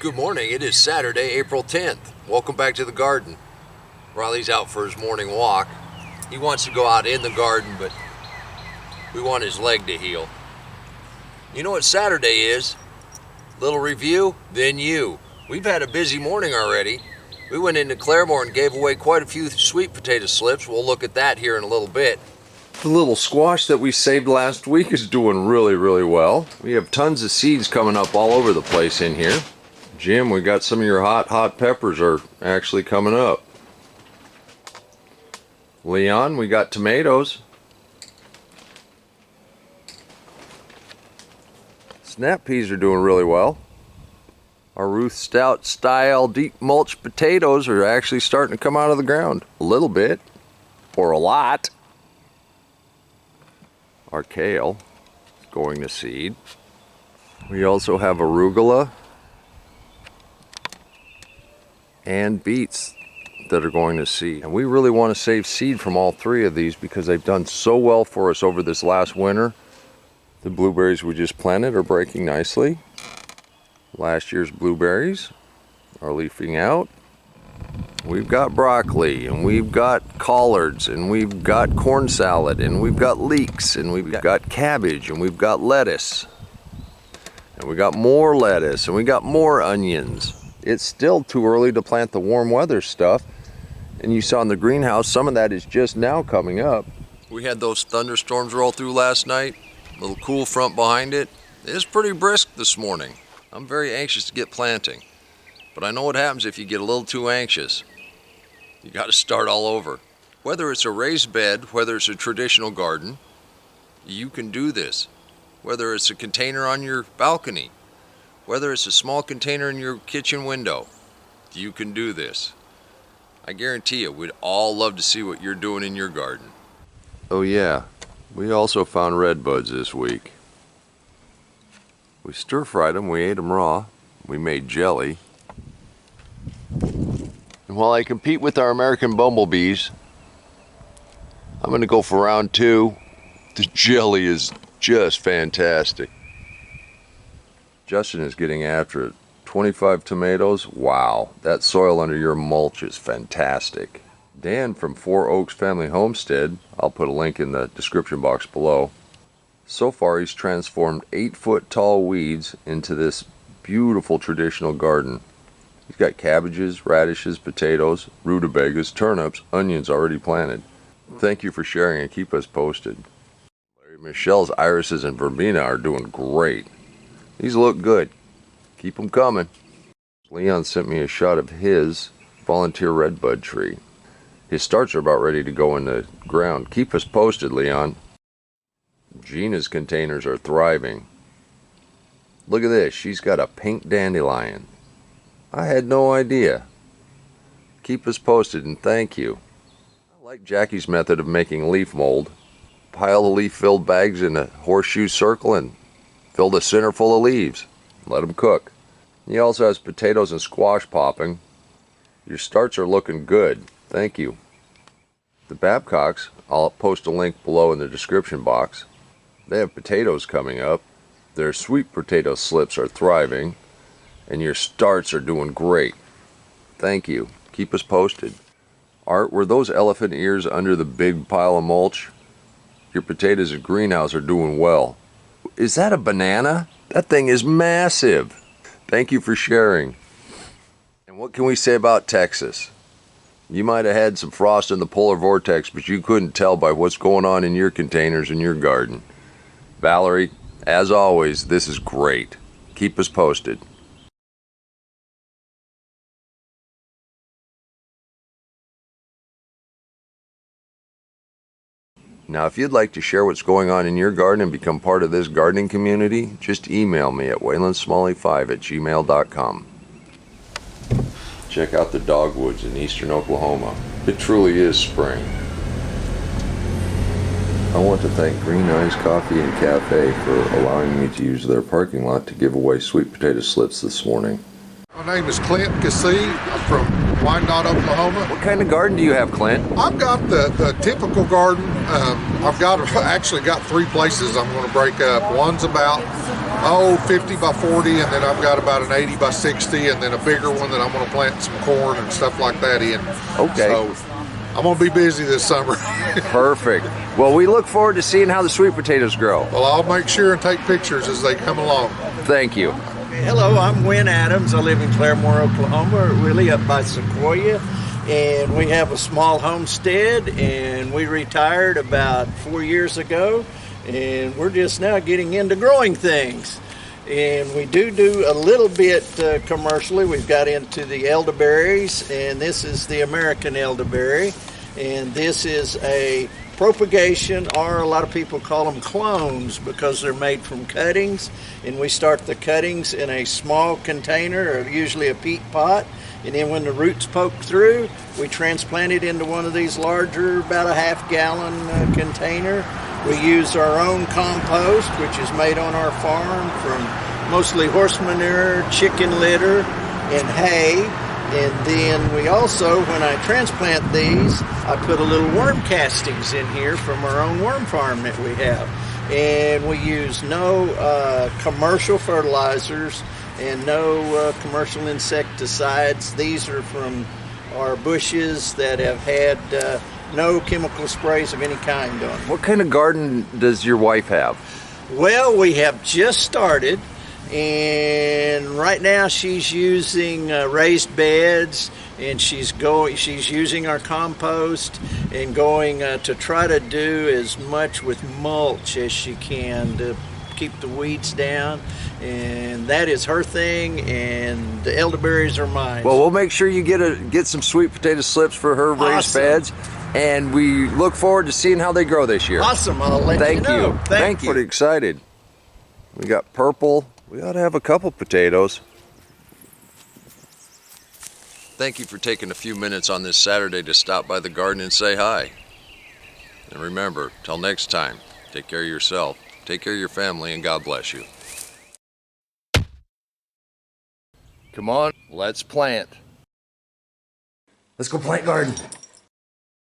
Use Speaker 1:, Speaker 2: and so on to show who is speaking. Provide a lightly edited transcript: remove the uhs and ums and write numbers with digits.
Speaker 1: Good morning. It is Saturday, April 10th. Welcome back to the garden. Riley's out for his morning walk. He wants to go out in the garden, but we want his leg to heal. You know what Saturday is? Little review, then you. We've had a busy morning already. We went into Claremore and gave away quite a few sweet potato slips. We'll look at that here in a little bit. The little squash that we saved last week is doing really well. We have tons of seeds coming up all over the place in here. Jim, we got some of your hot peppers are actually coming up. Leon, we got tomatoes. Snap peas are doing really well. Our Ruth Stout style deep mulch potatoes are actually starting to come out of the ground. A little bit, or a lot. Our kale is going to seed. We also have arugula and beets that are going to seed. And we really want to save seed from all three of these because they've done so well for us over this last winter. The blueberries we just planted are breaking nicely. Last year's blueberries are leafing out. We've got broccoli, and we've got collards, and we've got corn salad, and we've got leeks, and we've got cabbage, and we've got lettuce. And we got more lettuce, and we got more onions. It's still too early to plant the warm weather stuff. And you saw in the greenhouse, some of that is just now coming up. We had those thunderstorms roll through last night. A little cool front behind it. It's pretty brisk this morning. I'm very anxious to get planting. But I know what happens if you get a little too anxious. You got to start all over. Whether it's a raised bed, whether it's a traditional garden, you can do this. Whether it's a container on your balcony, whether it's a small container in your kitchen window, you can do this. I guarantee you, we'd all love to see what you're doing in your garden. Oh yeah, we also found red buds this week. We stir-fried them, we ate them raw, we made jelly. And while I compete with our American bumblebees, I'm going to go for round two. The jelly is just fantastic. Justin is getting after it. 25 tomatoes, wow, that soil under your mulch is fantastic. Dan from Four Oaks Family Homestead, I'll put a link in the description box below. So far he's transformed 8-foot tall weeds into this beautiful traditional garden. He's got cabbages, radishes, potatoes, rutabagas, turnips, onions already planted. Thank you for sharing and keep us posted. Larry Michelle's irises and verbena are doing great. These look good. Keep them coming. Leon sent me a shot of his volunteer redbud tree. His starts are about ready to go in the ground. Keep us posted, Leon. Gina's containers are thriving. Look at this. She's got a pink dandelion. I had no idea. Keep us posted and thank you. I like Jackie's method of making leaf mold. Pile the leaf-filled bags in a horseshoe circle and fill the center full of leaves. Let them cook. He also has potatoes and squash popping. Your starts are looking good. Thank you. The Babcocks, I'll post a link below in the description box. They have potatoes coming up. Their sweet potato slips are thriving. And your starts are doing great. Thank you. Keep us posted. Art, were those elephant ears under the big pile of mulch? Your potatoes in greenhouse are doing well. Is that a banana? That thing is massive. Thank you for sharing. And what can we say about Texas? You might have had some frost in the polar vortex, but you couldn't tell by what's going on in your containers in your garden. Valerie, as always, this is great. Keep us posted. Now, if you'd like to share what's going on in your garden and become part of this gardening community, just email me at waylandsmalley5@gmail.com. Check out the dogwoods in eastern Oklahoma. It truly is spring. I want to thank Green Eyes Coffee and Cafe for allowing me to use their parking lot to give away sweet potato slips this morning.
Speaker 2: My name is Clint Cassee. I'm from Wyandotte, Oklahoma.
Speaker 1: What kind of garden do you have, Clint?
Speaker 2: I've got the typical garden. I've actually got 3 places I'm going to break up. One's about Oh, 50 by 40, and then I've got about an 80 by 60, and then a bigger one that I'm going to plant some corn and stuff like that in.
Speaker 1: Okay.
Speaker 2: So I'm going to be busy this summer.
Speaker 1: Perfect. Well, we look forward to seeing how the sweet potatoes grow.
Speaker 2: Well, I'll make sure and take pictures as they come along.
Speaker 1: Thank you.
Speaker 3: Hello, I'm Gwen Adams. I live in Claremore, Oklahoma, really up by Sequoia. And we have a small homestead, and we retired about 4 years ago. And we're just now getting into growing things. And we do a little bit commercially. We've got into the elderberries, and this is the American elderberry. And this is a propagation, or a lot of people call them clones because they're made from cuttings. And we start the cuttings in a small container, or usually a peat pot. And then when the roots poke through, we transplant it into one of these larger, about a half-gallon container. We use our own compost, which is made on our farm from mostly horse manure, chicken litter, and hay. And then we also, when I transplant these, I put a little worm castings in here from our own worm farm that we have. And we use no commercial fertilizers and no commercial insecticides. These are from our bushes that have had no chemical sprays of any kind on them.
Speaker 1: What kind of garden does your wife have?
Speaker 3: Well, we have just started, and right now she's using raised beds, and she's using our compost and going to try to do as much with mulch as she can to keep the weeds down. And that is her thing, and the elderberries are mine.
Speaker 1: Well, we'll make sure you get some sweet potato slips for her raised
Speaker 3: Awesome.
Speaker 1: beds, and we look forward to seeing how they grow this year.
Speaker 3: Awesome, I'll let you
Speaker 1: Thank
Speaker 3: know.
Speaker 1: you.
Speaker 3: Thank you.
Speaker 1: Pretty excited. We got purple. We ought to have a couple potatoes. Thank you for taking a few minutes on this Saturday to stop by the garden and say hi. And remember, till next time, take care of yourself, take care of your family, and God bless you. Come on, let's plant. Let's go plant garden.